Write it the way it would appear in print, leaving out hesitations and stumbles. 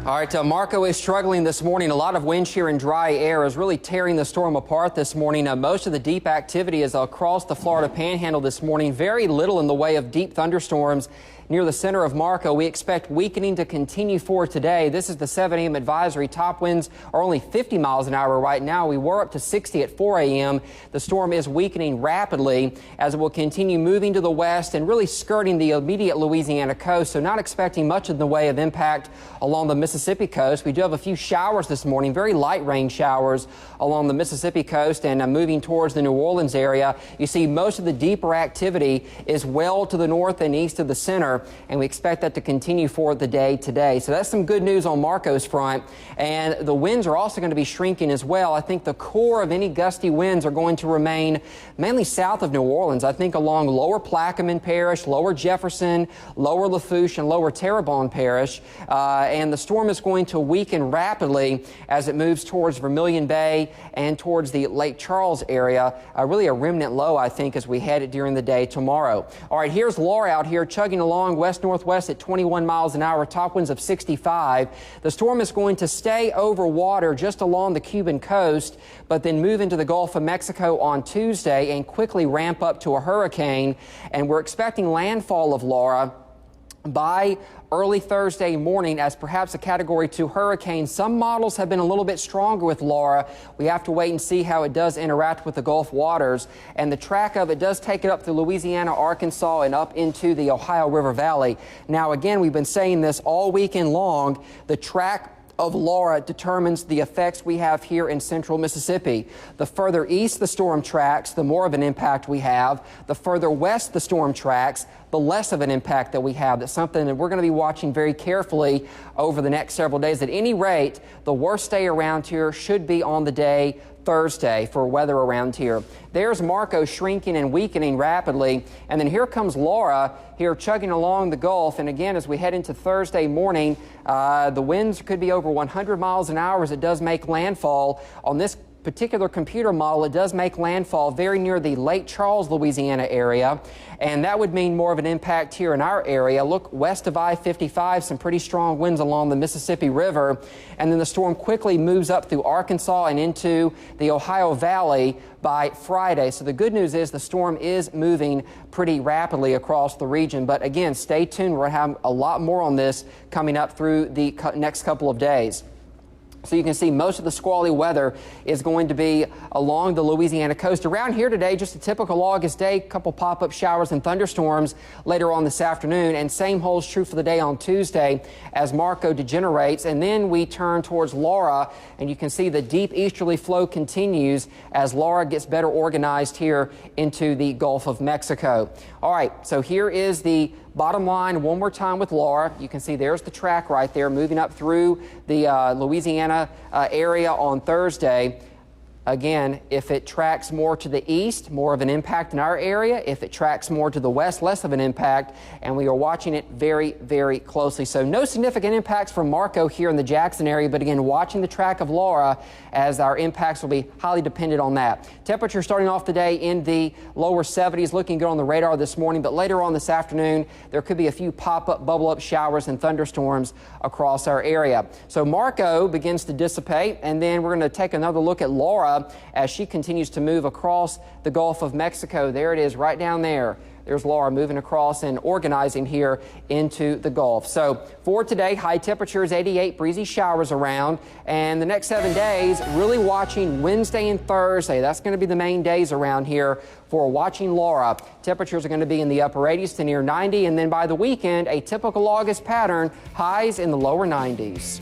All right, Marco is struggling this morning. A lot of wind shear and dry air is really tearing the storm apart this morning. Most of the deep activity is across the Florida Panhandle this morning. Very little in the way of deep thunderstorms near the center of Marco. We expect weakening to continue for today. This is the 7 a.m. advisory. Top winds are only 50 miles an hour right now. We were up to 60 at 4 a.m. The storm is weakening rapidly as it will continue moving to the west and really skirting the immediate Louisiana coast. So not expecting much in the way of impact along the Mississippi coast. We do have a few showers this morning, very light rain showers along the Mississippi coast and moving towards the New Orleans area. You see most of the deeper activity is well to the north and east of the center, and we expect that to continue for the day today. So that's some good news on Marco's front. And the winds are also going to be shrinking as well. I think the core of any gusty winds are going to remain mainly south of New Orleans. I think along lower Plaquemine Parish, lower Jefferson, lower Lafourche, and lower Terrebonne Parish. And the storm is going to weaken rapidly as it moves towards Vermilion Bay and towards the Lake Charles area. Really a remnant low, I think, as we head during the day tomorrow. All right, here's Laura out here chugging along west-northwest at 21 miles an hour, top winds of 65. The storm is going to stay over water just along the Cuban coast, but then move into the Gulf of Mexico on Tuesday and quickly ramp up to a hurricane. And we're expecting landfall of Laura by early Thursday morning as perhaps a Category 2 hurricane. Some models have been a little bit stronger with Laura. We have to wait and see how it does interact with the Gulf waters. And the track of it does take it up through Louisiana, Arkansas, and up into the Ohio River Valley. Now, again, we've been saying this all weekend long. The track of Laura determines the effects we have here in central Mississippi. The further east the storm tracks, the more of an impact we have. The further west the storm tracks, the less of an impact that we have. That's something that we're going to be watching very carefully over the next several days. At any rate, the worst day around here should be on the day Thursday for weather around here. There's Marco shrinking and weakening rapidly, and then here comes Laura here chugging along the Gulf. And again, as we head into Thursday morning, the winds could be over 100 miles an hour as it does make landfall. On this particular computer model, it does make landfall very near the Lake Charles, Louisiana area, and that would mean more of an impact here in our area. Look west of I-55, some pretty strong winds along the Mississippi River, and then the storm quickly moves up through Arkansas and into the Ohio Valley by Friday. So the good news is the storm is moving pretty rapidly across the region, but again, stay tuned. We're going to have a lot more on this coming up through the next couple of days. So you can see most of the squally weather is going to be along the Louisiana coast. Around here today, just a typical August day, a couple pop-up showers and thunderstorms later on this afternoon. And same holds true for the day on Tuesday as Marco degenerates. And then we turn towards Laura, and you can see the deep easterly flow continues as Laura gets better organized here into the Gulf of Mexico. All right, so here is the bottom line one more time with Laura. You can see there's the track right there moving up through the Louisiana area on Thursday. Again, if it tracks more to the east, more of an impact in our area. If it tracks more to the west, less of an impact. And we are watching it very, very closely. So no significant impacts from Marco here in the Jackson area, but again, watching the track of Laura as our impacts will be highly dependent on that. Temperature starting off the day in the lower 70s, looking good on the radar this morning, but later on this afternoon, there could be a few pop-up, bubble-up showers and thunderstorms across our area. So Marco begins to dissipate, and then we're going to take another look at Laura as she continues to move across the Gulf of Mexico. There it is right down there. There's Laura moving across and organizing here into the Gulf. So for today, high temperatures 88, breezy showers around. And the next 7 days, really watching Wednesday and Thursday. That's going to be the main days around here for watching Laura. Temperatures are going to be in the upper 80s to near 90. And then by the weekend, a typical August pattern, highs in the lower 90s.